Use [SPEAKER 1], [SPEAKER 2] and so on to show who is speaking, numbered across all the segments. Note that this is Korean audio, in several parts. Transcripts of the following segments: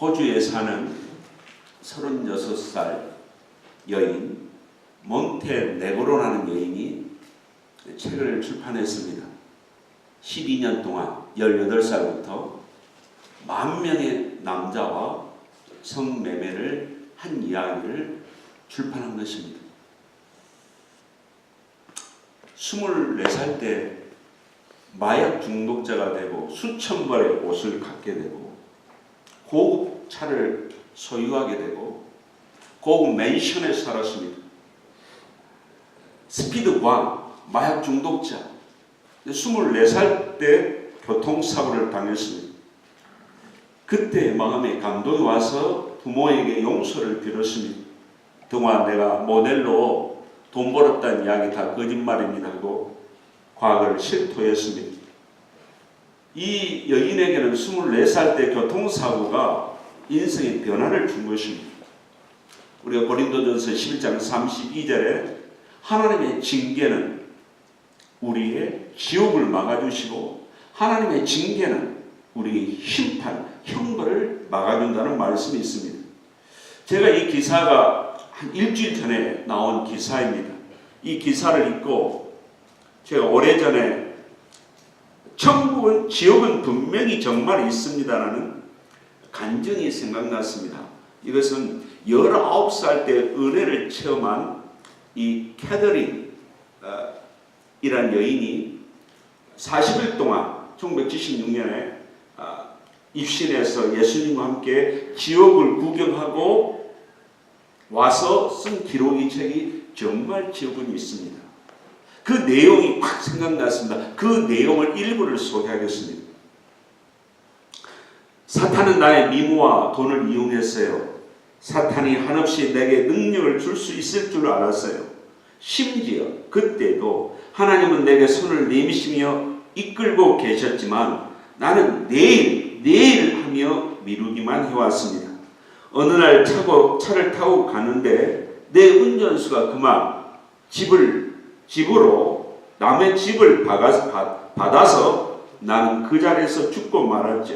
[SPEAKER 1] 호주에 사는 36살 여인 몬테네그로라는 여인이 책을 출판했습니다. 12년 동안 18살부터 10,000명의 남자와 성매매를 한 이야기를 출판한 것입니다. 24살 때 마약 중독자가 되고 수천 벌의 옷을 갖게 되고 고급 차를 소유하게 되고 고급 맨션에 살았습니다. 스피드광, 마약 중독자. 24살 때 교통사고를 당했습니다. 그때 마음에 감동이 와서 부모에게 용서를 빌었습니다. 그동안 내가 모델로 돈 벌었다는 이야기 다 거짓말입니다 하고 과거를 실토했습니다. 이 여인에게는 24살 때 교통사고가 인생의 변화를 준 것입니다. 우리가 고린도전서 11장 32절에 하나님의 징계는 우리의 지옥을 막아주시고 하나님의 징계는 우리의 심판, 형벌을 막아준다는 말씀이 있습니다. 제가 이 기사가 한 일주일 전에 나온 기사입니다. 이 기사를 읽고 제가 오래전에 천국은, 지옥은 분명히 정말 있습니다라는 간증이 생각났습니다. 이것은 19살 때 은혜를 체험한 이 캐더린 이란 여인이 40일 동안 1976년에 입신해서 예수님과 함께 지옥을 구경하고 와서 쓴 기록이 책이 정말 지옥은 있습니다. 그 내용이 확 생각났습니다. 그 내용을 일부를 소개하겠습니다. 사탄은 나의 미모와 돈을 이용했어요. 사탄이 한없이 내게 능력을 줄 수 있을 줄 알았어요. 심지어 그때도 하나님은 내게 손을 내미시며 이끌고 계셨지만 나는 내일 하며 미루기만 해왔습니다. 어느 날 차를 타고 가는데 내 운전수가 그만 집으로 남의 집을 받아서 나는 그 자리에서 죽고 말았죠.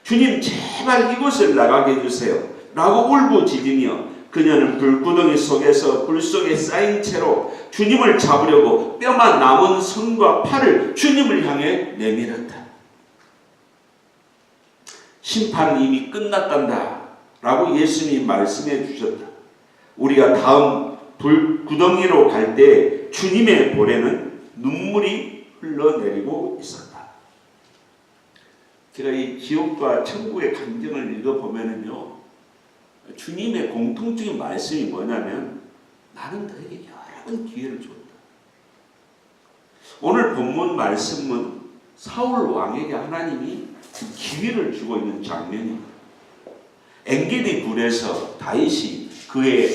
[SPEAKER 1] 주님 제발 이곳을 나가게 해주세요 라고 울부짖으며 그녀는 불구덩이 속에서 불 속에 쌓인 채로 주님을 잡으려고 뼈만 남은 손과 팔을 주님을 향해 내밀었다. 심판은 이미 끝났단다 라고 예수님이 말씀해 주셨다. 우리가 다음 불구덩이로 갈 때 주님의 볼에는 눈물이 흘러내리고 있었다. 제가 이 지옥과 천국의 감정을 읽어보면요, 주님의 공통적인 말씀이 뭐냐면 나는 너에게 여러 번 기회를 줬다. 오늘 본문 말씀은 사울 왕에게 하나님이 기회를 주고 있는 장면입니다. 엔게디 굴에서 다윗이 그의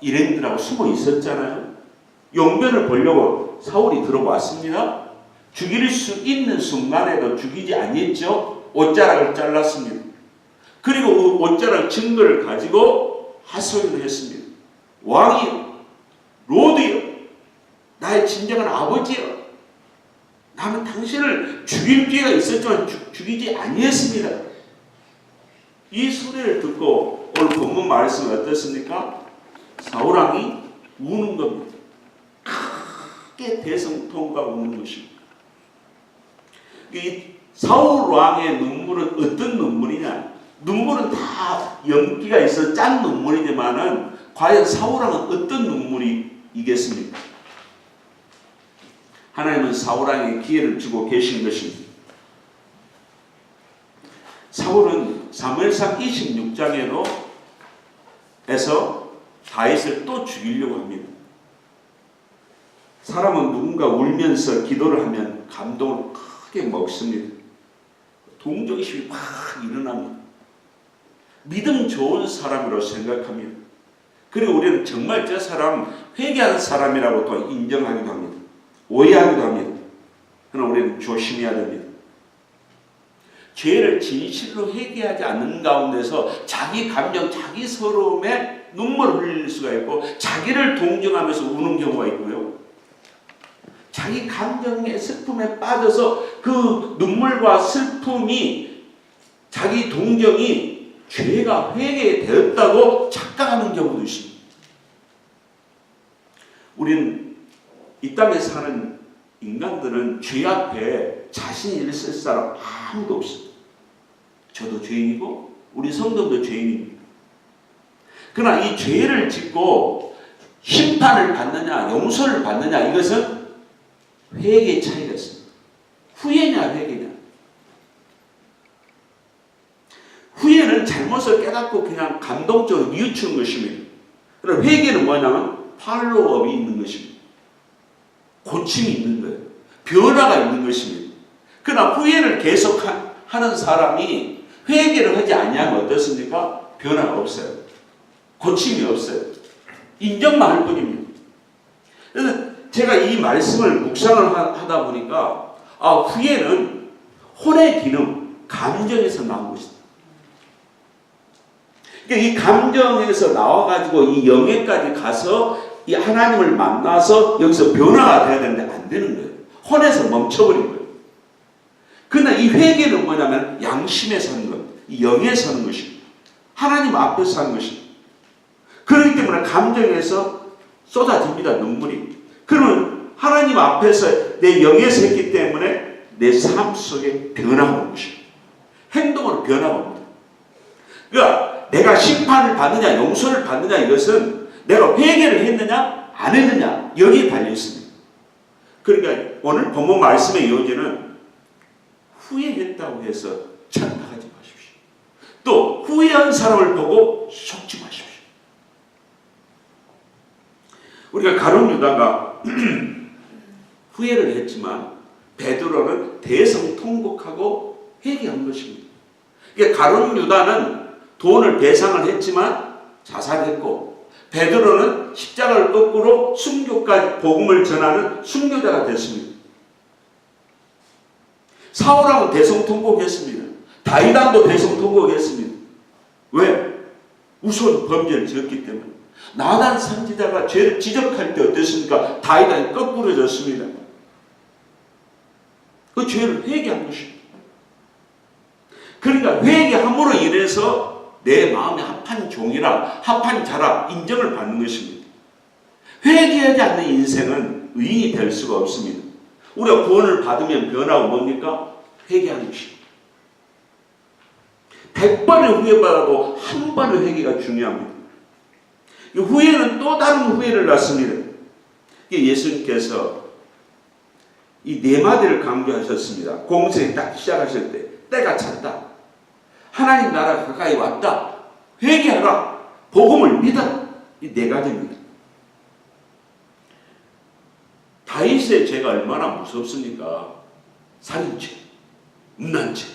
[SPEAKER 1] 일행들하고 숨어 있었잖아요. 용변을 보려고 사울이 들어왔습니다. 죽일 수 있는 순간에도 죽이지 아니했죠. 옷자락을 잘랐습니다. 그리고 그 옷자락 증거를 가지고 하소연을 했습니다. 왕이여, 로드여, 나의 진정한 아버지여, 나는 당신을 죽일 기회가 있었지만 죽이지 아니했습니다. 이 소리를 듣고 오늘 본문 말씀은 어떻습니까? 사울왕이 우는 겁니다. 크게 대성통과 우는 것입니다. 이 사울왕의 눈물은 어떤 눈물이냐? 눈물은 다 연기가 있어 짠 눈물이지만은 과연 사울왕은 어떤 눈물이겠습니까? 하나님은 사울왕에게 기회를 주고 계신 것입니다. 사울은 사무엘상 26장에서 다윗을 또 죽이려고 합니다. 사람은 누군가 울면서 기도를 하면 감동을 크게 먹습니다. 동정심이 막 일어납니다. 믿음 좋은 사람으로 생각합니다. 그리고 우리는 정말 저 사람 회개한 사람이라고 또 인정하기도 합니다. 오해하기도 합니다. 그러나 우리는 조심해야 됩니다. 죄를 진실로 회개하지 않는 가운데서 자기 감정, 자기 서러움에 눈물을 흘릴 수가 있고 자기를 동정하면서 우는 경우가 있고요. 자기 감정의 슬픔에 빠져서 그 눈물과 슬픔이 자기 동정이 죄가 회개되었다고 착각하는 경우도 있습니다. 우리는 이 땅에 사는 인간들은 죄 앞에 자신이 있을 사람 아무도 없습니다. 저도 죄인이고 우리 성도도 죄인입니다. 그러나 이 죄를 짓고 심판을 받느냐 용서를 받느냐 이것은 회개의 차이가 있습니다. 후회냐 회개냐. 후회는 잘못을 깨닫고 그냥 감동적으로 뉘우치는 것입니다. 그러나 회개는 뭐냐면 팔로우업이 있는 것입니다. 고침이 있는 거예요. 변화가 있는 것입니다. 그러나 후회를 계속 하는 사람이 회개를 하지 아니하면 어떻습니까? 변화가 없어요. 고침이 없어요. 인정만 할 뿐입니다. 그래서 제가 이 말씀을 묵상을 하다 보니까 후회는 혼의 기능, 감정에서 나온 것이다. 이 감정에서 나와가지고 이 영예까지 가서 이 하나님을 만나서 여기서 변화가 돼야 되는데 안 되는 거예요. 혼에서 멈춰버린 거예요. 그러나 이 회개는 뭐냐면 양심에 사는 것, 이 영에 사는 것입니다. 하나님 앞에서 사는 것입니다. 그렇기 때문에 감정에서 쏟아집니다. 눈물이. 그러면 하나님 앞에서 내 영에서 했기 때문에 내 삶 속에 변화가 온 것입니다. 행동으로 변화가 옵니다. 그러니까 내가 심판을 받느냐 용서를 받느냐 이것은 내가 회개를 했느냐 안 했느냐 여기에 달려 있습니다. 그러니까 오늘 본문 말씀의 요지는 후회했다고 해서 착각하지 마십시오. 또 후회한 사람을 보고 속지 마십시오. 우리가 가룟 유다가 후회를 했지만 베드로는 대성통곡하고 회개한 것입니다. 그러니까 가룟 유다는 돈을 배상을 했지만 자살했고 베드로는 십자가를 거꾸로 순교까지 복음을 전하는 순교자가 됐습니다. 사울왕은 대성통곡했습니다. 다윗왕도 대성통곡했습니다. 왜? 우선 범죄를 지었기 때문에. 나단 선지자가 죄를 지적할 때 어땠습니까? 다윗왕이 거꾸로 졌습니다. 그 죄를 회개한 것입니다. 그러니까 회개함으로 인해서 내 마음에 합한 종이라 합한 자라 인정을 받는 것입니다. 회개하지 않는 인생은 의인이 될 수가 없습니다. 우리가 구원을 받으면 변화가 뭡니까? 회개하는 것입니다. 100번의 후회받아도 한 번의 회개가 중요합니다. 이 후회는 또 다른 후회를 낳습니다. 예수님께서 이 네 마디를 강조하셨습니다. 공생이 딱 시작하실 때 때가 찼다. 하나님 나라가 가까이 왔다. 회개하라. 복음을 믿어라. 이 네 가지입니다. 다윗의 죄가 얼마나 무섭습니까? 살인죄, 음란죄.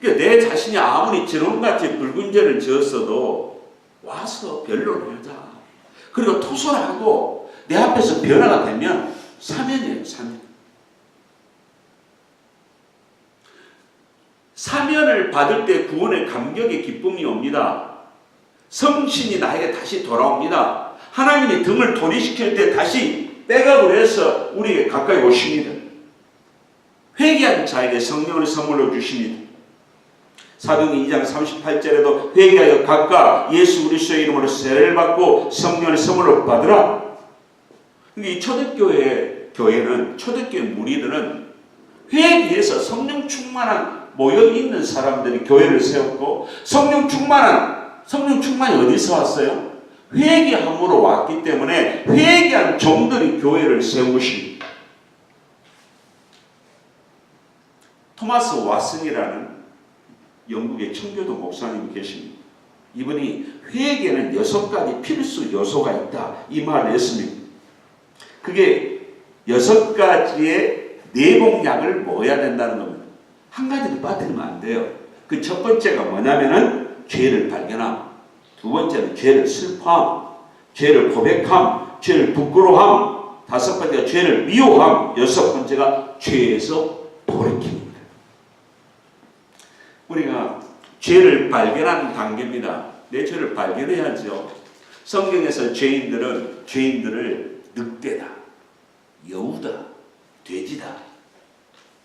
[SPEAKER 1] 그러니까 내 자신이 아무리 저놈같이 붉은 죄를 지었어도 와서 변론을 하자. 그리고 토설하고 내 앞에서 변화가 되면 사면이에요. 사면. 사면을 받을 때 구원의 감격의 기쁨이 옵니다. 성신이 나에게 다시 돌아옵니다. 하나님이 등을 돌이시킬 때 다시 백업을 해서 우리에게 가까이 오십니다. 회개한 자에게 성령을 선물로 주십니다. 사도행전 2장 38절에도 회개하여 각각 예수 그리스도의 이름으로 세례를 받고 성령을 선물로 받으라. 이 초대교회는 초대교회 무리들은 회개해서 성령 충만한 모여있는 사람들이 교회를 세웠고 성령 충만이 어디서 왔어요? 회개함으로 왔기 때문에 회개한 종들이 교회를 세운 것입니다. 토마스 왓슨이라는 영국의 청교도 목사님이 계십니다. 이분이 회개는 6가지 필수 요소가 있다 이 말을 했습니다. 그게 6가지의 내공약을 모아야 된다는 겁니다. 한 가지도 빠뜨리면 안 돼요. 그 첫 번째가 뭐냐면은 죄를 발견함. 두 번째는 죄를 슬퍼함. 죄를 고백함. 죄를 부끄러워함. 다섯 번째가 죄를 미워함. 여섯 번째가 죄에서 돌이킵니다. 우리가 죄를 발견하는 단계입니다. 내 죄를 발견해야죠. 성경에서 죄인들을 늑대다, 여우다, 돼지다,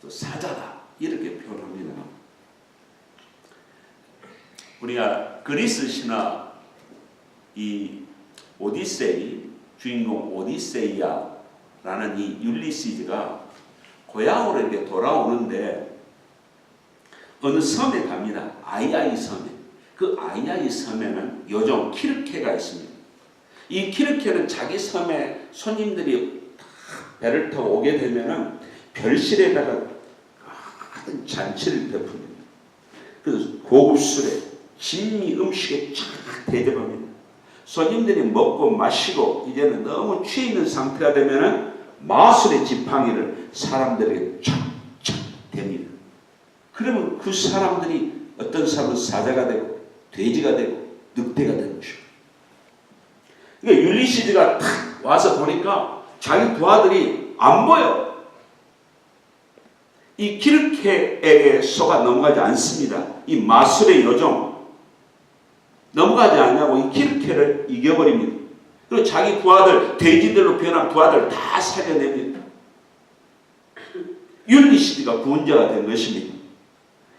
[SPEAKER 1] 또 사자다 이렇게 표현합니다. 우리가 그리스 신화 이 오디세이 주인공 오디세이아라는 이 율리시즈가 고향으로 이렇게 돌아오는데 어느 섬에 갑니다. 아이아이 섬에. 그 아이아이 섬에는 요정 키르케가 있습니다. 이 키르케는 자기 섬에 손님들이 배를 타고 오게 되면은 별실에다가 큰 잔치를 베풉니다. 그래서 고급 술에 진미 음식에 쫙 대접합니다. 손님들이 먹고 마시고 이제는 너무 취해 있는 상태가 되면은 마술의 지팡이를 사람들에게 쫙쫙 댑니다. 그러면 그 사람들이 어떤 사람은 사자가 되고 돼지가 되고 늑대가 되는 것입니다. 그러니까 율리시즈가 탁 와서 보니까 자기 부하들이 안 보여. 이 키르케에게 속아 넘어가지 않습니다. 이 마술의 요정 넘어가지 않냐고 이 키르케를 이겨버립니다. 그리고 자기 부하들, 돼지들로 변한 부하들 다 살려냅니다. 율리시즈가 구원자가 된 것입니다.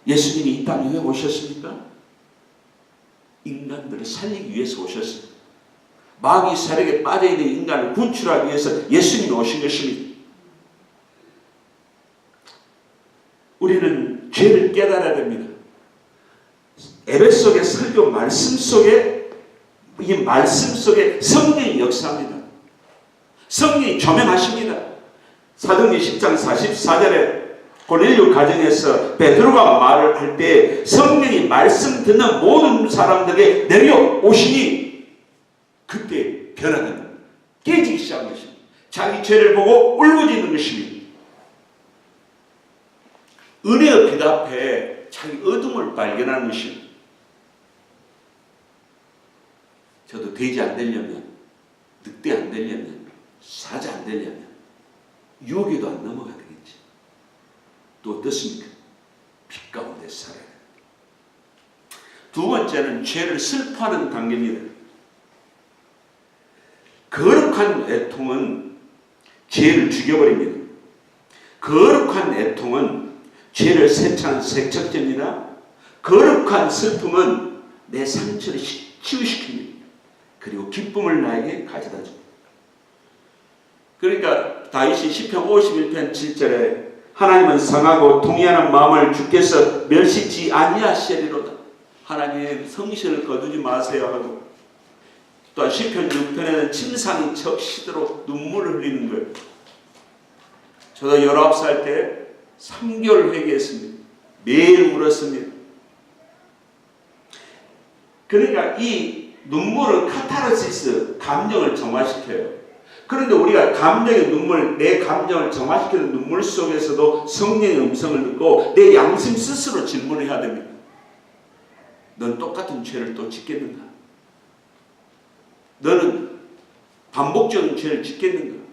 [SPEAKER 1] 예수님이 이 땅에 왜 오셨습니까? 인간들을 살리기 위해서 오셨습니다. 마귀 세력에 빠져있는 인간을 구출하기 위해서 예수님이 오신 것입니다. 우리는 죄를 깨달아야 됩니다. 에베소의 설교 말씀 속에 이 말씀 속에 성령이 역사합니다. 성령이 조명하십니다. 사도행전 10장 44절에 고넬료 가정에서 베드로가 말을 할 때 성령이 말씀 듣는 모든 사람들에게 내려오시니 그때 변화는 깨지기 시작한 것입니다. 자기 죄를 보고 울부짖는 것입니다. 은혜의 빛 앞에 자기 어둠을 발견하는 것입니다. 저도 돼지 안 되려면, 늑대 안 되려면, 사자 안 되려면 유혹에도 안 넘어가야 되겠지. 또 어떻습니까? 빛 가운데 살아야 됩니다. 두 번째는 죄를 슬퍼하는 단계입니다. 거룩한 애통은 죄를 죽여버립니다. 거룩한 애통은 죄를 세차하는 세척제입니다. 거룩한 슬픔은 내 상처를 치유시킵니다. 그리고 기쁨을 나에게 가져다 줍니다. 그러니까 다윗이 시편 51편 7절에 하나님은 상하고 통이하는 마음을 주께서 멸시치 아니하시리로다. 하나님 성실을 거두지 마세요 하고, 또 시편 6편에는 침상이 적시도록 눈물을 흘리는 거예요. 저도 19살 때 3개월 회개했습니다. 매일 울었습니다. 그러니까 이 눈물은 카타르시스, 감정을 정화시켜요. 그런데 우리가 감정의 눈물, 내 감정을 정화시키는 눈물 속에서도 성령의 음성을 듣고 내 양심 스스로 질문을 해야 됩니다. 넌 똑같은 죄를 또 짓겠는가? 너는 반복적인 죄를 짓겠는가?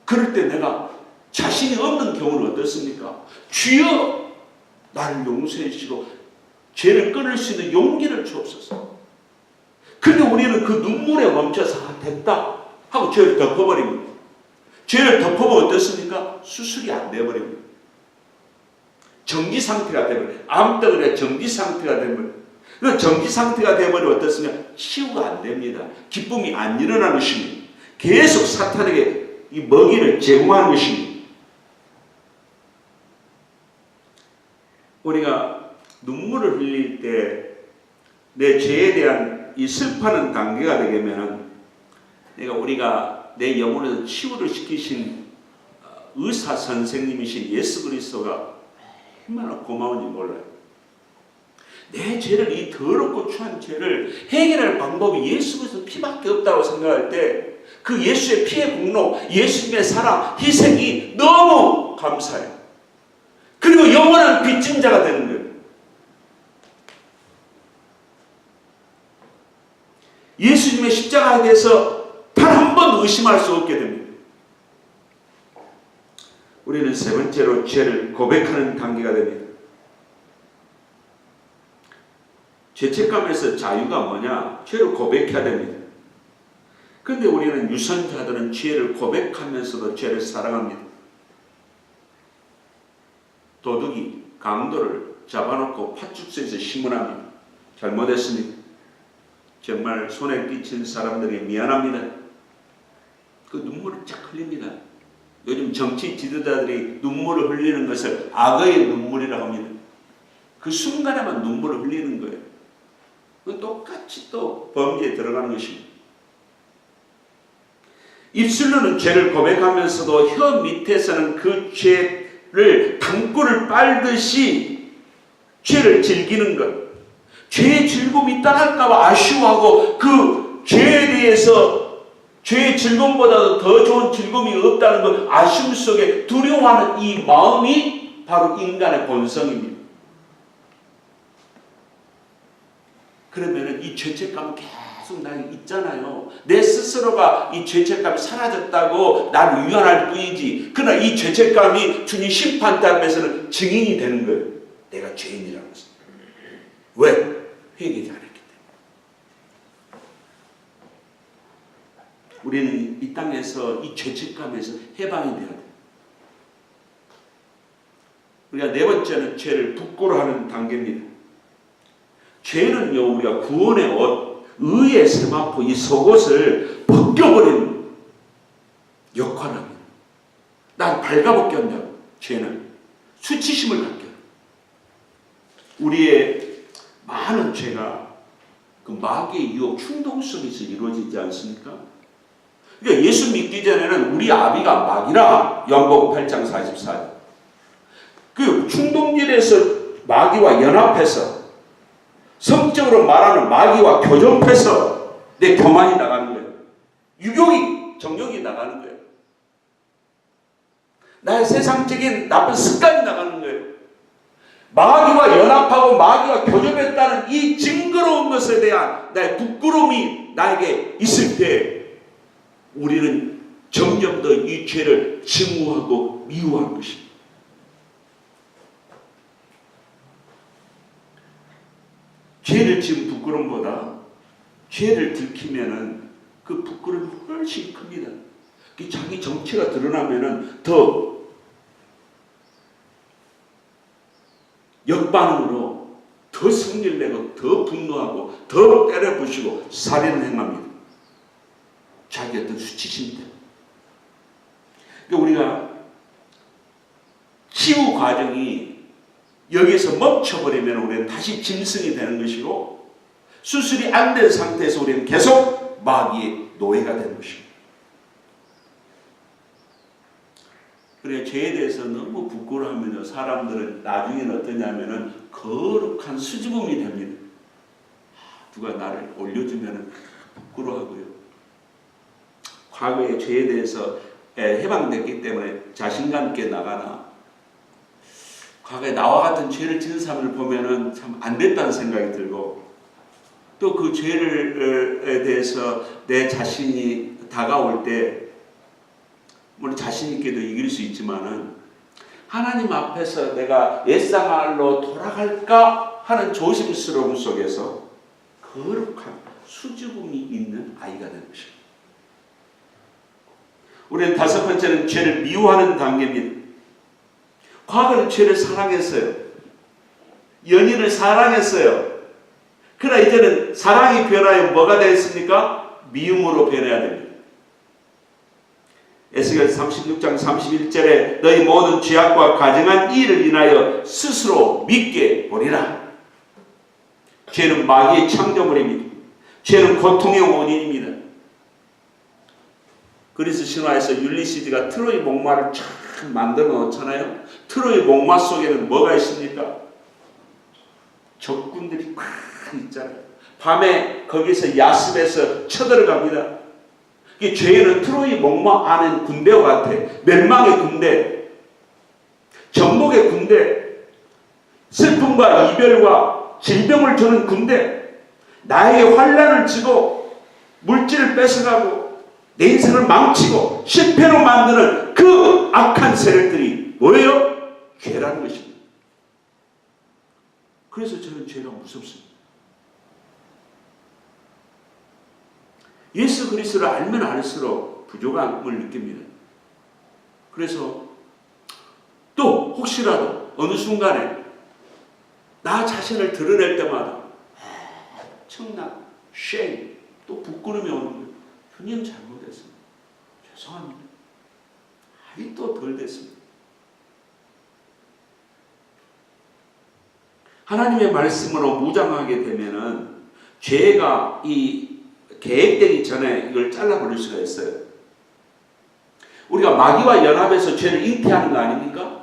[SPEAKER 1] 그럴 때 내가 자신이 없는 경우는 어떻습니까? 주여 나를 용서해 주시고 죄를 끊을 수 있는 용기를 주옵소서. 근데 우리는 그 눈물에 멈춰서 됐다 하고 죄를 덮어버립니다. 죄를 덮어보면 어떻습니까? 수술이 안 돼버립니다. 정지 상태가 되버려요. 암덩어리가 정지 상태가 되버려요. 그 정지 상태가 되버리면 어떻습니까? 치유가 안 됩니다. 기쁨이 안 일어나는 것입니다. 계속 사탄에게 이 먹이를 제공하는 것입니다. 우리가 눈물을 흘릴 때 내 죄에 대한 이 슬퍼하는 단계가 되려면 우리가 내 영혼에서 치유를 시키신 의사 선생님이신 예수 그리스도가 얼마나 고마운지 몰라요. 내 죄를, 이 더럽고 추한 죄를 해결할 방법이 예수 그리스도 피밖에 없다고 생각할 때 그 예수의 피의 공로, 예수님의 사랑, 희생이 너무 감사해요. 그리고 영원한 빚진 자가 되는 거예요. 예수님의 십자가에 대해서 단 한 번 의심할 수 없게 됩니다. 우리는 세 번째로 죄를 고백하는 단계가 됩니다. 죄책감에서 자유가 뭐냐? 죄를 고백해야 됩니다. 그런데 우리는 유선자들은 죄를 고백하면서도 죄를 사랑합니다. 도둑이 강도를 잡아놓고 팥죽서에서 심문합니다. 잘못했습니까? 정말 손에 끼친 사람들에게 미안합니다. 그 눈물을 쫙 흘립니다. 요즘 정치 지도자들이 눈물을 흘리는 것을 악의 눈물이라고 합니다. 그 순간에만 눈물을 흘리는 거예요. 똑같이 또 범죄에 들어가는 것입니다. 입술로는 죄를 고백하면서도 혀 밑에서는 그 죄를 당구를 빨듯이 죄를 즐기는 것. 죄의 즐거움이 떠날까봐 아쉬워하고 그 죄에 대해서 죄의 즐거움보다도 더 좋은 즐거움이 없다는 것 아쉬움 속에 두려워하는 이 마음이 바로 인간의 본성입니다. 그러면은 이 죄책감은 계속 나에게 있잖아요. 내 스스로가 이 죄책감이 사라졌다고 나를 위안할 뿐이지. 그러나 이 죄책감이 주님 심판대 앞에서는 증인이 되는 거예요. 내가 죄인이라는 것을. 왜? 회개하지 않았기 때문에. 우리는 이 땅에서 이 죄책감에서 해방이 되어야 돼요. 우리가 네 번째는 죄를 부끄러워하는 단계입니다. 죄는요, 우리가 구원의 옷, 의의 세마포, 이 속옷을 벗겨버리는 역할을 합니다. 난 발가벗겼냐고. 죄는 수치심을 갖게 해요. 우리의 많은 죄가 그 마귀의 유혹, 충동 속에서 이루어지지 않습니까? 그러니까 예수 믿기 전에는 우리 아비가 마귀라. 요한복음 8장 44절. 그 충동질에서 마귀와 연합해서 성적으로 말하는 마귀와 교정해서 내 교만이 나가는 거예요. 유욕이, 정욕이 나가는 거예요. 나의 세상적인 나쁜 습관이 나가는 거예요. 마귀와 연합하고 마귀와 교접했다는 이 징그러운 것에 대한 나의 부끄러움이 나에게 있을 때 우리는 점점 더 이 죄를 증오하고 미워하는 것입니다. 죄를 지은 부끄러움보다 죄를 들키면은 그 부끄러움이 훨씬 큽니다. 자기 정체가 드러나면은 더 역반응으로 더 성질 내고 더 분노하고 더 때려부시고 살인을 행합니다. 자기 어떤 수치심 때문에. 그러니까 우리가 치유 과정이 여기서 멈춰버리면 우리는 다시 짐승이 되는 것이고 수술이 안 된 상태에서 우리는 계속 마귀의 노예가 되는 것입니다. 그래 죄에 대해서 너무 부끄러워하면 사람들은 나중에는 어떠냐면은 거룩한 수줍음이 됩니다. 누가 나를 올려주면 부끄러워하고요. 과거의 죄에 대해서 해방됐기 때문에 자신감 있게 나가나 과거에 나와 같은 죄를 지은 사람을 보면은 참 안 됐다는 생각이 들고 또 그 죄에 대해서 내 자신이 다가올 때 물론 자신 있게도 이길 수 있지만은 하나님 앞에서 내가 옛생활로 돌아갈까 하는 조심스러움 속에서 거룩한 수줍음이 있는 아이가 되는 것입니다. 우리는 다섯 번째는 죄를 미워하는 단계입니다. 과거는 죄를 사랑했어요. 연인을 사랑했어요. 그러나 이제는 사랑이 변하여 뭐가 되었습니까? 미움으로 변해야 됩니다. 에스겔 36장 31절에 너희 모든 죄악과 가증한 일을 인하여 스스로 믿게 보리라. 죄는 마귀의 창조물입니다. 죄는 고통의 원인입니다. 그리스 신화에서 율리시드가 트로이 목마를 참 만들어 놓잖아요. 트로이 목마 속에는 뭐가 있습니까? 적군들이 막 있잖아요. 밤에 거기서 야습해서 쳐들어갑니다. 이 죄는 트로이 목마 안에 군대와 같아. 멸망의 군대, 전복의 군대, 슬픔과 이별과 질병을 주는 군대, 나에게 환난을 주고 물질을 뺏어가고 내 인생을 망치고 실패로 만드는 그 악한 세력들이 뭐예요? 죄라는 것입니다. 그래서 저는 죄가 무섭습니다. 예수 그리스도를 알면 알수록 부족함을 느낍니다. 그래서 또 혹시라도 어느 순간에 나 자신을 드러낼 때마다 청랑, shame, 또 부끄러움이 오는 거예요. 주님 잘못했습니다. 죄송합니다. 아직도 덜 됐습니다. 하나님의 말씀으로 무장하게 되면은 죄가 이 계획되기 전에 이걸 잘라버릴 수가 있어요. 우리가 마귀와 연합해서 죄를 잉태하는 거 아닙니까?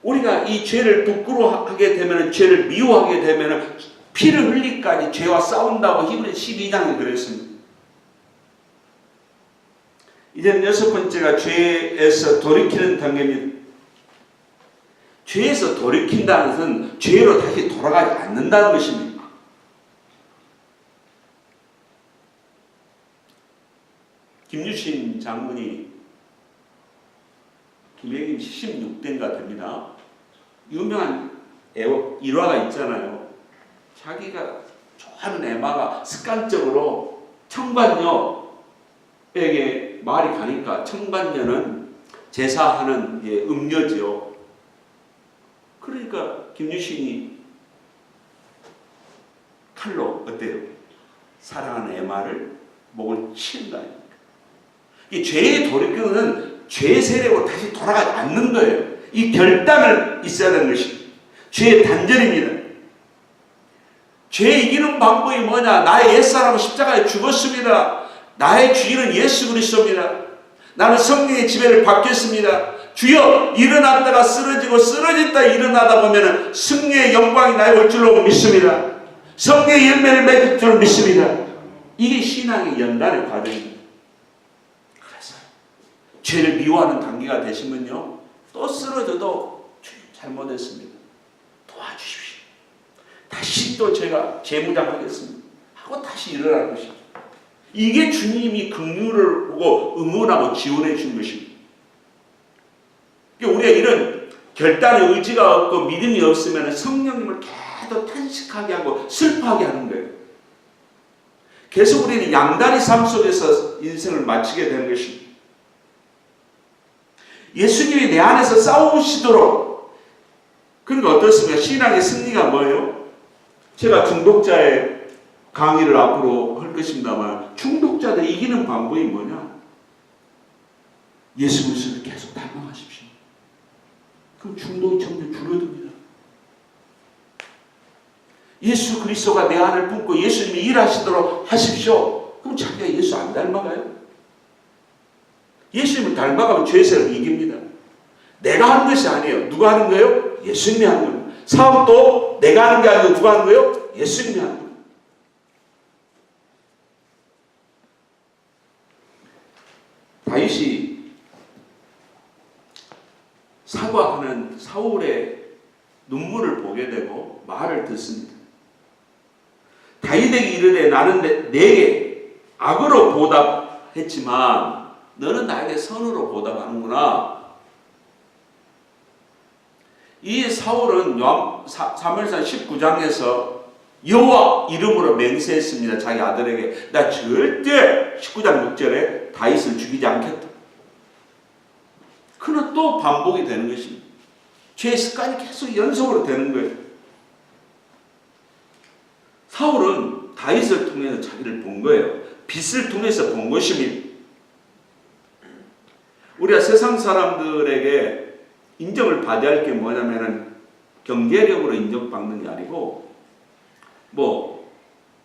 [SPEAKER 1] 우리가 이 죄를 부끄러워하게 되면, 죄를 미워하게 되면 피를 흘리까지 죄와 싸운다고 히브리 12장에 그랬습니다. 이제는 여섯 번째가 죄에서 돌이키는 단계입니다. 죄에서 돌이킨다는 것은 죄로 다시 돌아가지 않는다는 것입니다. 김유신 장군이 김혜김 76대인가 됩니다. 유명한 일화가 있잖아요. 자기가 좋아하는 애마가 습관적으로 청관녀에게 말이 가니까, 청관녀는 제사하는 음녀지요. 그러니까 김유신이 칼로 어때요? 사랑하는 애마를 목을 치는 거 아닙니까? 이 죄의 돌이키는 죄 세력으로 다시 돌아가지 않는 거예요. 이 결단을 있어야 되는 것입니다. 죄의 단절입니다. 죄 이기는 방법이 뭐냐? 나의 옛사람은 십자가에 죽었습니다. 나의 주인은 예수 그리스도입니다. 나는 성령의 지배를 받겠습니다. 주여, 일어났다가 쓰러지고 쓰러졌다 일어나다 보면 승리의 영광이 나에 올 줄로 믿습니다. 성령의 열매를 맺을 줄로 믿습니다. 이게 신앙의 연단의 과정입니다. 그래서 죄를 미워하는 단계가 되시면요, 또 쓰러져도 주님 잘못했습니다. 도와주십시오. 다시 또 제가 재무장하겠습니다 하고 다시 일어나는 것입니다. 이게 주님이 긍휼을 보고 응원하고 지원해 준 것입니다. 우리가 이런 결단의 의지가 없고 믿음이 없으면 성령님을 계속 탄식하게 하고 슬퍼하게 하는 거예요. 계속 우리는 양다리 삶 속에서 인생을 마치게 되는 것입니다. 예수님이 내 안에서 싸우시도록, 그러니까 어떻습니까? 신앙의 승리가 뭐예요? 제가 중독자의 강의를 앞으로 할 것입니다만, 중독자들 이기는 방법이 뭐냐? 예수 그리스도를 계속 닮아가십시오. 그럼 중독이 점점 줄어듭니다. 예수 그리스도가 내 안을 품고 예수님이 일하시도록 하십시오. 그럼 자기가 예수 안 닮아가요? 예수님을 닮아가면 죄세를 이깁니다. 내가 하는 것이 아니에요. 누가 하는 거예요? 예수님이 하는 거예요. 사업도 내가 하는 게 아니고 누가 하는 거예요? 예수님이 하는 거예요. 다윗이 사과하는 사울의 눈물을 보게 되고 말을 듣습니다. 다윗에게 이르되 나는 내게 악으로 보답했지만 너는 나에게 선으로 보답하는구나. 이 사울은 사무엘상 19장에서 여호와 이름으로 맹세했습니다. 자기 아들에게 나 절대 19장 6절에 다윗을 죽이지 않겠다. 그러나 또 반복이 되는 것입니다. 죄의 습관이 계속 연속으로 되는 거예요. 사울은 다윗을 통해서 자기를 본 거예요. 빛을 통해서 본 것입니다. 우리가 세상 사람들에게 인정을 받아야 할 게 뭐냐면은 경제력으로 인정받는 게 아니고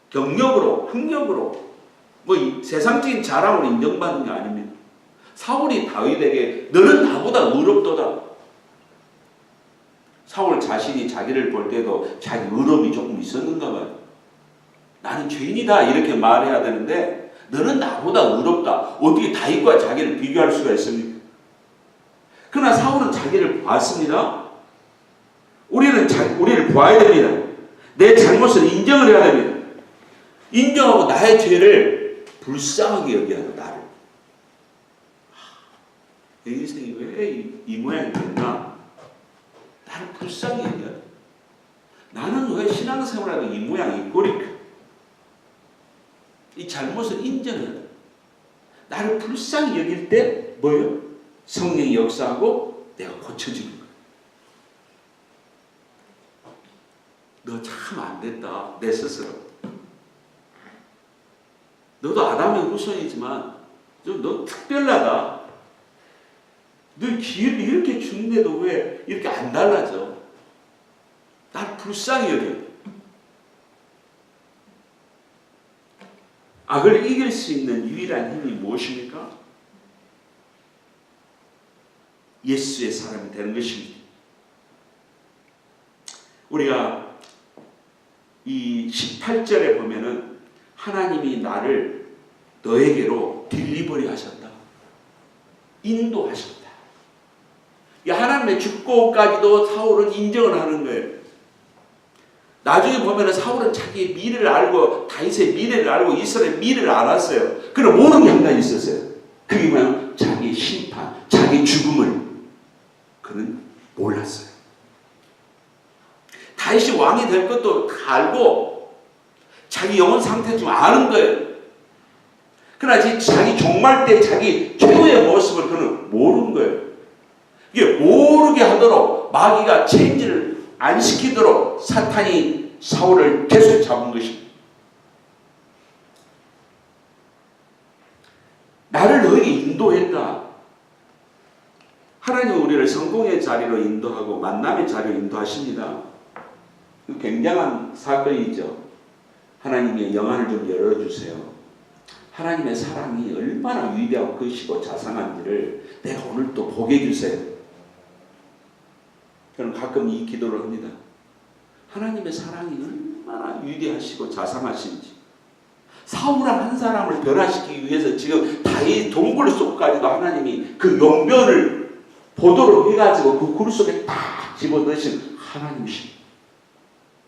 [SPEAKER 1] 경력으로, 학력으로 세상적인 자랑으로 인정받는 게 아닙니다. 사울이 다윗에게 너는 나보다 의롭도다. 사울 자신이 자기를 볼 때도 자기 의로움이 조금 있었는가 봐요. 나는 죄인이다 이렇게 말해야 되는데 너는 나보다 의롭다. 어떻게 다윗과 자기를 비교할 수가 있습니까? 그러나 사울은 자기를 봤습니다. 우리를 봐야 됩니다. 내 잘못을 인정을 해야 됩니다. 인정하고 나의 죄를 불쌍하게 여겨야 돼. 나를. 내 인생이 왜 이 모양이 됐나? 나를 불쌍히 여겨야 돼. 나는 왜 신앙생활하다 이 모양 이 꼴일까? 이 잘못을 인정해야 돼. 나를 불쌍히 여길 때 뭐예요? 성령이 역사하고 내가 고쳐지는 거예요. 너 참 안 됐다. 내 스스로. 너도 아담의 후손이지만 너 특별하다. 너 기회를 이렇게 주는데도 왜 이렇게 안 달라져? 날 불쌍히 여겨. 악을 이길 수 있는 유일한 힘이 무엇입니까? 예수의 사람이 되는 것입니다. 우리가 이 18절에 보면은 하나님이 나를 너에게로 딜리버리 하셨다. 인도하셨다. 이 하나님의 축복까지도 사울은 인정을 하는 거예요. 나중에 보면은 사울은 자기의 미래를 알고 다윗의 미래를 알고 이스라엘의 미래를 알았어요. 그럼 모르는 게 한 가지 있었어요. 그게 뭐냐면 자기 심판, 자기 죽음을 그는 몰랐어요. 다윗이 왕이 될 것도 다 알고 자기 영혼 상태 좀 아는 거예요. 그러나 자기 종말 때 자기 최후의 모습을 그는 모르는 거예요. 이게 모르게 하도록 마귀가 체인지를 안 시키도록 사탄이 사울을 계속 잡은 것입니다. 나를 너에게 인도했다. 하나님은 우리를 성공의 자리로 인도하고 만남의 자리로 인도하십니다. 굉장한 사건이죠. 하나님의 영안을 좀 열어주세요. 하나님의 사랑이 얼마나 위대하고 크시고 자상한지를 내가 오늘 또 보게 해주세요. 저는 가끔 이 기도를 합니다. 하나님의 사랑이 얼마나 위대하시고 자상하신지. 사울한 한 사람을 변화시키기 위해서 지금 다윗 동굴 속까지도 하나님이 그 용변을 보도록 해가지고 그 굴 속에 딱 집어넣으신 하나님이십니다.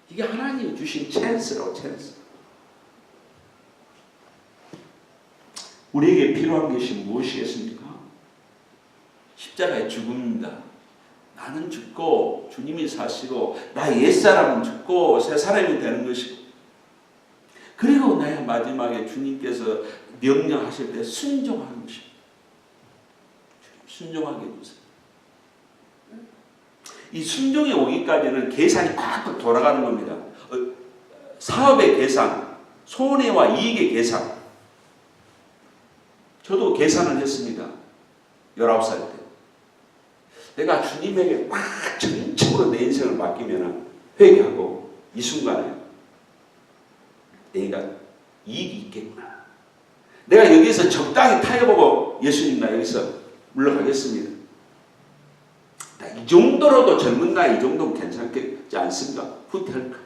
[SPEAKER 1] 이게 하나님이 주신 찬스라고, 찬스. 우리에게 필요한 것이 무엇이겠습니까? 십자가의 죽음입니다. 나는 죽고 주님이 사시고 나의 옛사람은 죽고 새 사람이 되는 것이고, 그리고 나의 마지막에 주님께서 명령하실 때 순종하는 것입니다. 순종하게 해주세요. 이 순종에 오기까지는 계산이 팍팍 돌아가는 겁니다. 사업의 계산, 손해와 이익의 계산. 저도 계산을 했습니다. 19살 때. 내가 주님에게 막 전적으로 내 인생을 맡기면 회개하고 이 순간에 내가 이익이 있겠구나. 내가 여기서 적당히 타협하고 예수님 나 여기서 물러가겠습니다. 이 정도로도 젊은 나이 이 정도면 괜찮겠지 않습니까? 후퇴할까?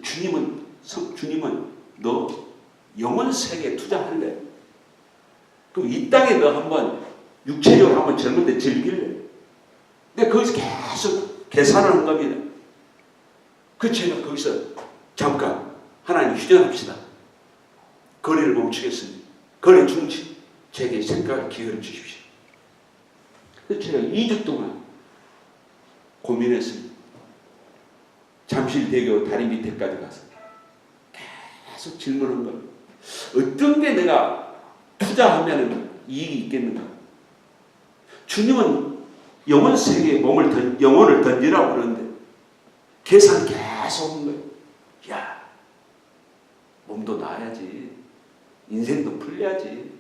[SPEAKER 1] 주님은 너 영혼 세계에 투자할래? 그럼 이 땅에 너 한번 육체적으로 한번 젊을 때 즐길래? 근데 거기서 계속 계산을 한 겁니다. 그 제가 거기서 잠깐 하나님 휴전합시다. 거리를 멈추겠습니다. 거리 중지. 제게 생각을 기회를 주십시오. 그래서 제가 2주 동안 고민했습니다. 잠실대교 다리 밑에까지 가서 계속 질문한 겁니다. 어떤 게 내가 투자하면 이익이 있겠는가? 주님은 영혼 세계에 영혼을 던지라고 그러는데 계산 계속 한 거예요. 야, 몸도 나아야지. 인생도 풀려야지.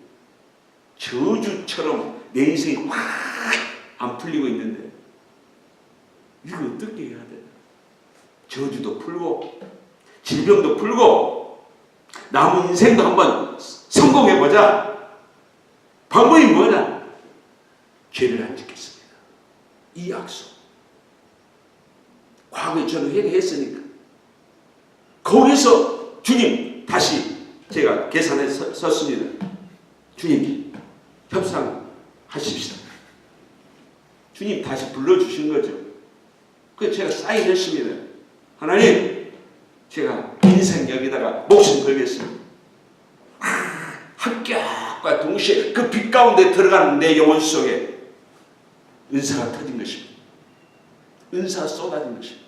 [SPEAKER 1] 저주처럼 내 인생이 확 안 풀리고 있는데 이거 어떻게 해야 되나? 저주도 풀고 질병도 풀고 남은 인생도 한번 성공해보자. 방법이 뭐냐? 죄를 안 짓겠습니다. 이 약속. 과거에 저는 회개했으니까 거기서 주님 다시 제가 계산에 섰습니다. 주님 협상하십시다. 주님 다시 불러주신 거죠. 그래서 제가 사인했습니다. 하나님, 제가 인생 여기다가 목숨 걸겠습니다. 합격과 동시에 그 빛 가운데 들어가는 내 영혼 속에 은사가 터진 것입니다. 은사가 쏟아진 것입니다.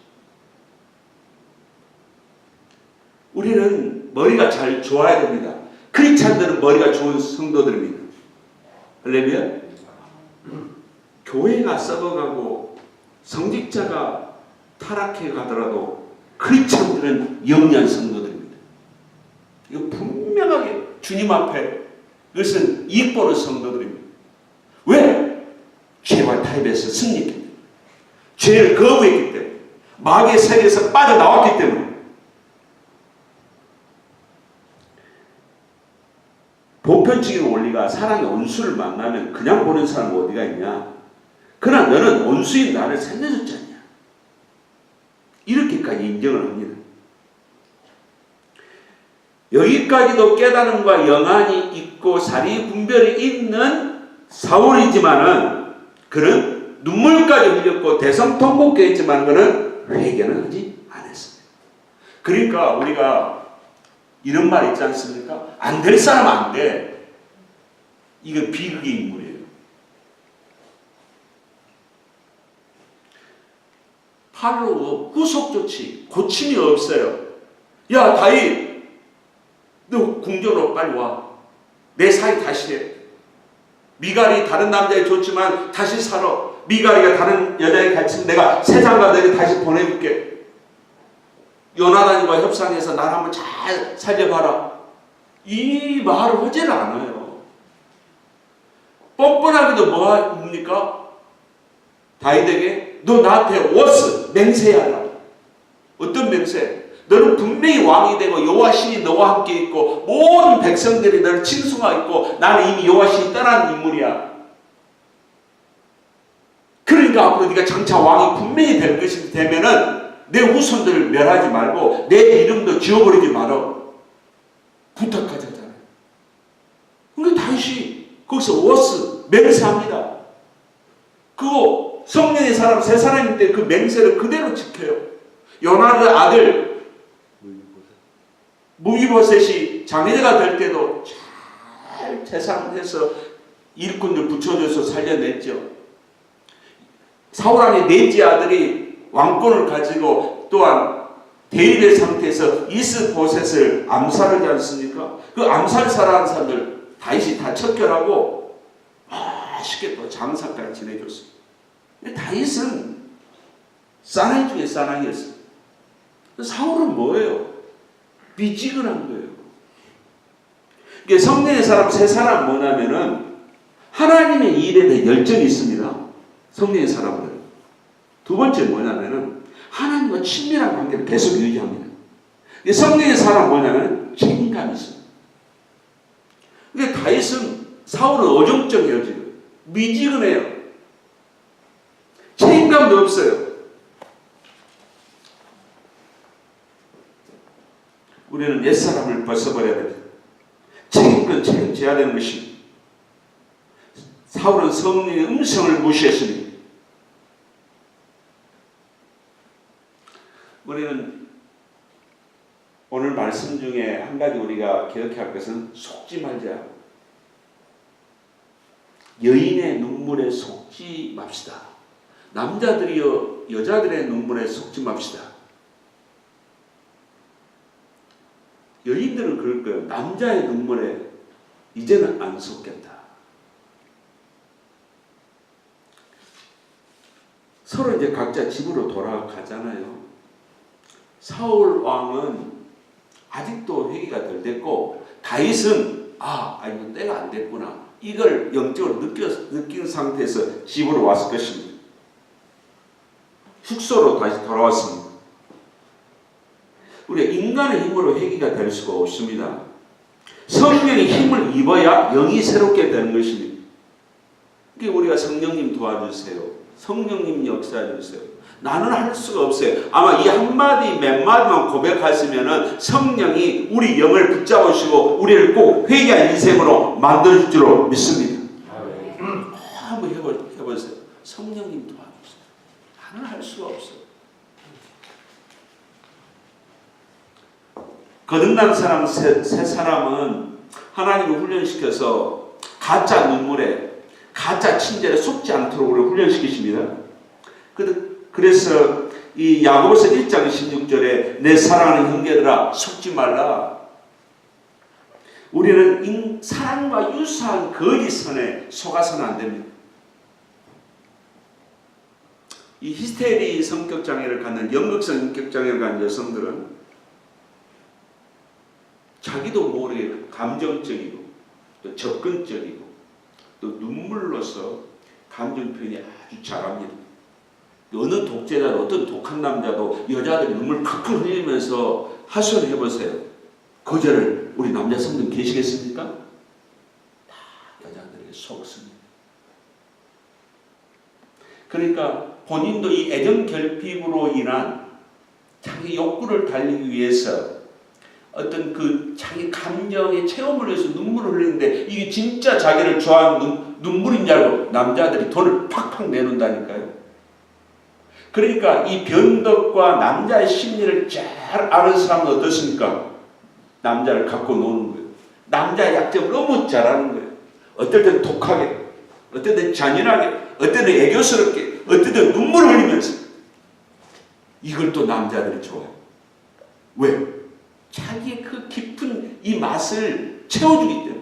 [SPEAKER 1] 우리는 머리가 잘 좋아야 됩니다. 크리스찬들은 머리가 좋은 성도들입니다. 할렐루야. 교회가 썩어가고 성직자가 타락해 가더라도 크리스천들은 영리한 성도들입니다. 이거 분명하게 주님 앞에 그것은 이익 보는 성도들입니다. 왜? 죄와 타협에서 승리했기 때문에, 죄를 거부했기 때문에, 마귀의 세계에서 빠져나왔기 때문에. 보편적인 원리가 사람이 원수를 만나면 그냥 보는 사람은 어디가 있냐? 그러나 너는 원수인 나를 살려줬지 않냐? 이렇게까지 인정을 합니다. 여기까지도 깨달음과 영안이 있고 사리 분별이 있는 사울이지만은 그는 눈물까지 흘렸고 대성통곡케 했지만 그는 회개는 하지 않았습니다. 그러니까 우리가 이런 말 있지 않습니까? 안 될 사람 안 돼. 이건 비극의 인물이에요. 팔로 후속 조치, 고침이 없어요. 야, 다윗, 너 궁전으로 빨리 와. 내 사이 다시 해. 미갈이 다른 남자에 줬지만 다시 살아. 미갈이가 다른 여자에 갇히면 내가 새 장가들에게 다시 보내줄게. 요나단과 협상해서 날 한번 잘 살려봐라. 이 말을 하지를 않아요. 뻔뻔하게도 뭡니까? 다윗에게 너 나한테 워스 맹세하라. 어떤 맹세? 너는 분명히 왕이 되고 여호와 신이 너와 함께 있고 모든 백성들이 너를 칭송하고 나는 이미 여호와 신이 떠난 인물이야. 그러니까 앞으로 네가 장차 왕이 분명히 될 것이 되면은 내 후손들을 멸하지 말고 내 이름도 지워버리지 말아. 부탁하잖아요. 그러니까 다윗이 거기서 워스 맹세합니다. 그거 성령의 사람 세 사람일 때 그 맹세를 그대로 지켜요. 요나의 아들 무기보셋이 장례가 될 때도 잘 재상해서 일꾼들 붙여줘서 살려냈죠. 사울 안에 넷째 아들이 왕권을 가지고 또한 대립의 상태에서 이스보셋을 암살하지 않습니까? 그 암살사라는 사람들 다윗이 다 척결하고 맛있게 또 장사까지 지내줬습니다. 다윗은 사나이 중에 사나이였어요. 사울은 뭐예요? 미지근한 거예요. 이게 성령의 사람 세 사람 뭐냐면은 하나님의 일에 대해 열정이 있습니다. 성령의 사람들은. 두 번째 뭐냐면은 하나님과 친밀한 관계를 계속 유지합니다. 성령의 사람 뭐냐면 책임감이 있어요. 근데 다윗은 사울은 어정쩡해요. 지금 미지근해요. 책임감도 없어요. 우리는 옛사람을 벗어버려야 됩니다. 책임건 책임져야 되는 것입니다. 사울은 성령의 음성을 무시했습니다. 우리는 오늘 말씀 중에 한 가지 우리가 기억해야 할 것은 속지 말자. 여인의 눈물에 속지 맙시다. 남자들이여 여자들의 눈물에 속지 맙시다. 여인들은 그럴 거예요. 남자의 눈물에 이제는 안 속겠다. 서로 이제 각자 집으로 돌아가잖아요. 사울 왕은 아직도 회개가 덜 됐고 다윗은 이건 때가 안 됐구나. 이걸 영적으로 느낀 상태에서 집으로 왔을 것입니다. 숙소로 다시 돌아왔습니다. 우리가 인간의 힘으로 회개가 될 수가 없습니다. 성령의 힘을 입어야 영이 새롭게 되는 것입니다. 그러니까 우리가 성령님 도와주세요. 성령님 역사해 주세요. 나는 할 수가 없어요. 아마 이 한마디 몇 마디만 고백하시면은 성령이 우리 영을 붙잡으시고 우리를 꼭 회개한 인생으로 만들 줄로 믿습니다. 한번 해보세요. 성령님 도와주세요. 나는 할 수가 없어요. 거듭난 사람 세 사람은 하나님을 훈련시켜서 가짜 눈물에 가짜 친절에 속지 않도록 우리를 훈련시키십니다. 그래서 이 야고보서 1장 16절에 내 사랑하는 형제들아 속지 말라. 우리는 사랑과 유사한 거짓선에 속아서는 안 됩니다. 이 히스테리 성격 장애를 갖는 연극성 성격 장애를 갖는 여성들은 자기도 모르게 감정적이고 또 접근적이고 또 눈물로서 감정 표현이 아주 잘합니다. 어느 독재자도 어떤 독한 남자도 여자들이 눈물 팍팍 흘리면서 하소연을 해보세요. 거절을 우리 남자 성도 계시겠습니까? 다 여자들에게 속습니다. 그러니까 본인도 이 애정 결핍으로 인한 자기 욕구를 달리기 위해서 어떤 그 자기 감정의 체험을 위해서 눈물을 흘리는데 이게 진짜 자기를 좋아하는 눈물인 줄 알고 남자들이 돈을 팍팍 내놓는다니까요. 그러니까 이 변덕과 남자의 심리를 잘 아는 사람은 어떻습니까? 남자를 갖고 노는 거예요. 남자의 약점을 너무 잘 아는 거예요. 어떨 때는 독하게, 어떨 때는 잔인하게, 어떨 때는 애교스럽게, 어떨 때는 눈물을 흘리면서 이걸 또 남자들이 좋아해요. 왜? 자기의 그 깊은 이 맛을 채워주기 때문에.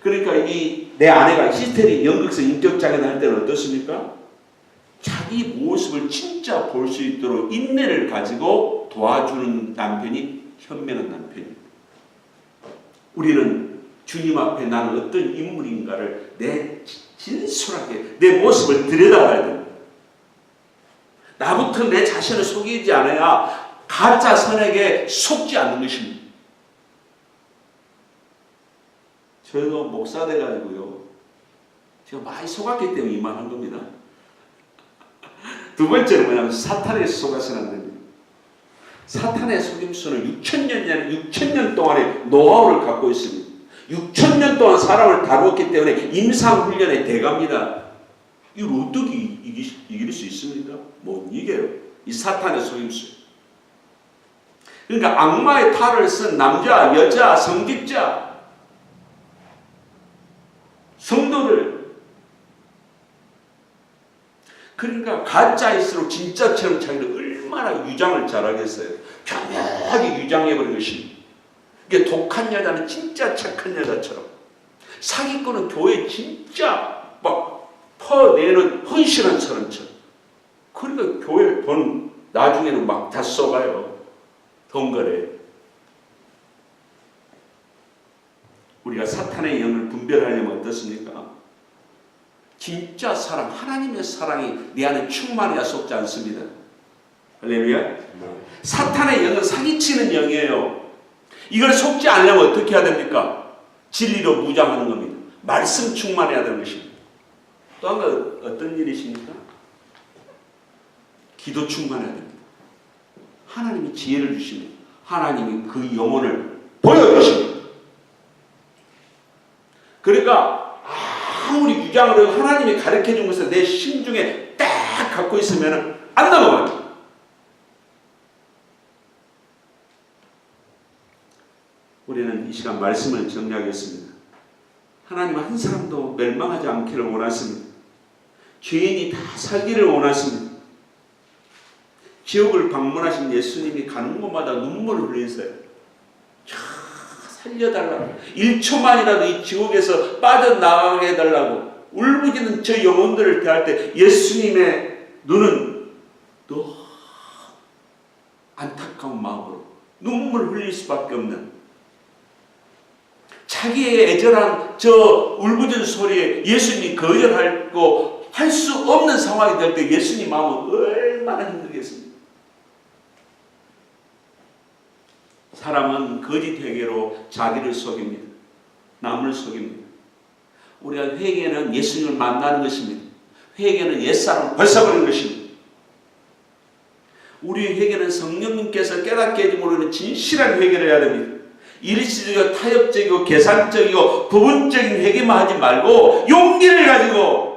[SPEAKER 1] 그러니까 이 내 아내가 히스테리 연극성 인격장애를 할 때는 어떻습니까? 자기 모습을 진짜 볼 수 있도록 인내를 가지고 도와주는 남편이 현명한 남편입니다. 우리는 주님 앞에 나는 어떤 인물인가를 내 진솔하게 내 모습을 들여다봐야 됩니다. 나부터 내 자신을 속이지 않아야 가짜 선에게 속지 않는 것입니다. 저희도 목사 돼가지고요. 제가 많이 속았기 때문에 이만한 겁니다. 두 번째는 뭐냐면 사탄에게 속아서는 안 됩니다. 사탄의 속임수는 6,000년 동안의 노하우를 갖고 있습니다. 6,000년 동안 사람을 다루었기 때문에 임상훈련의 대가입니다. 이걸 어떻게 이길 수 있습니까? 못 이겨요. 이 사탄의 속임수. 그러니까 악마의 탈을 쓴 남자, 여자, 성직자, 성도를 그러니까 가짜일수록 진짜처럼 자기를 얼마나 유장을 잘하겠어요. 교묘하게 유장해버린 것입니다. 이게 독한 여자는 진짜 착한 여자처럼 사기꾼은 교회 진짜 막 퍼내는 헌신한 사람처럼 그러니까 교회 돈 나중에는 막 다 쏘가요. 돈거래. 우리가 사탄의 영을 분별하려면 어떻습니까? 진짜 사랑, 하나님의 사랑이 내 안에 충만해야 속지 않습니다. 할렐루야. 사탄의 영은 사기치는 영이에요. 이걸 속지 않으려면 어떻게 해야 됩니까? 진리로 무장하는 겁니다. 말씀 충만해야 되는 것입니다. 또 한 가지 어떤 일이십니까? 기도 충만해야 됩니다. 하나님이 지혜를 주십니다. 하나님이 그 영혼을 보여주십니다. 그러니까 아무리 유장을 해도 하나님이 가르쳐준 것을 내 심중에 딱 갖고 있으면 안 넘어가요. 우리는 이 시간 말씀을 정리하겠습니다. 하나님은 한 사람도 멸망하지 않기를 원하십니다. 죄인이 다 살기를 원하십니다. 지옥을 방문하신 예수님이 가는 곳마다 눈물을 흘리세요. 살려달라고. 1초만이라도 이 지옥에서 빠져나가게 해달라고 울부짖는 저 영혼들을 대할 때 예수님의 눈은 너무 안타까운 마음으로 눈물을 흘릴 수밖에 없는 자기의 애절한 저 울부짖는 소리에 예수님이 거절하고 할 수 없는 상황이 될 때 예수님 마음은 얼마나 힘들겠습니까? 사람은 거짓 회개로 자기를 속입니다. 남을 속입니다. 우리가 회개는 예수님을 만나는 것입니다. 회개는 옛사람을 벗어버리는 것입니다. 우리 회개는 성령님께서 깨닫게 해주고 우리는 진실한 회개를 해야 됩니다. 일시적이고 타협적이고 계산적이고 부분적인 회개만 하지 말고 용기를 가지고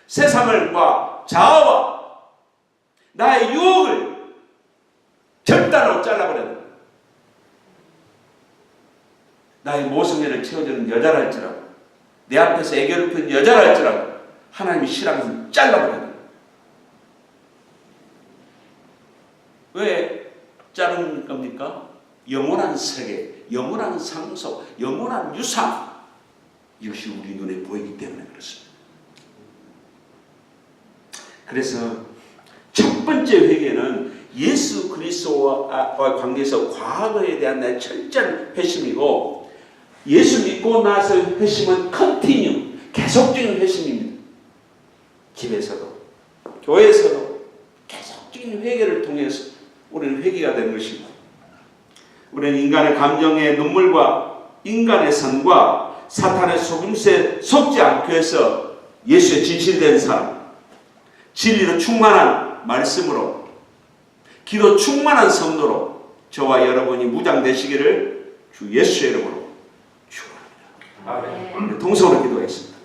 [SPEAKER 1] 세상을 자아와 나의 유혹을 절단으로 잘라버려야 됩니다. 나의 모성애를 채워주는 여자랄지라도 내 앞에서 애교를 펴는 여자랄지라도 하나님이 싫어하는 잘라버려야 됩니다. 왜 자른 겁니까? 영원한 세계, 영원한 상속, 영원한 유산 이것이 우리 눈에 보이기 때문에 그렇습니다. 그래서 첫 번째 회개는 예수 그리스도와 관계에서 과거에 대한 내 철저한 회심이고, 예수 믿고 나서 회심은 컨티뉴, 계속적인 회심입니다. 집에서도 교회에서도 계속적인 회개를 통해서 우리는 회개가 되는 것입니다. 우리는 인간의 감정의 눈물과 인간의 선과 사탄의 속임수에 속지 않기 위해서 예수의 진실된 삶, 진리로 충만한 말씀으로, 기도 충만한 성도로 저와 여러분이 무장되시기를 주 예수의 이름으로 축원합니다. 동성으로 기도하겠습니다.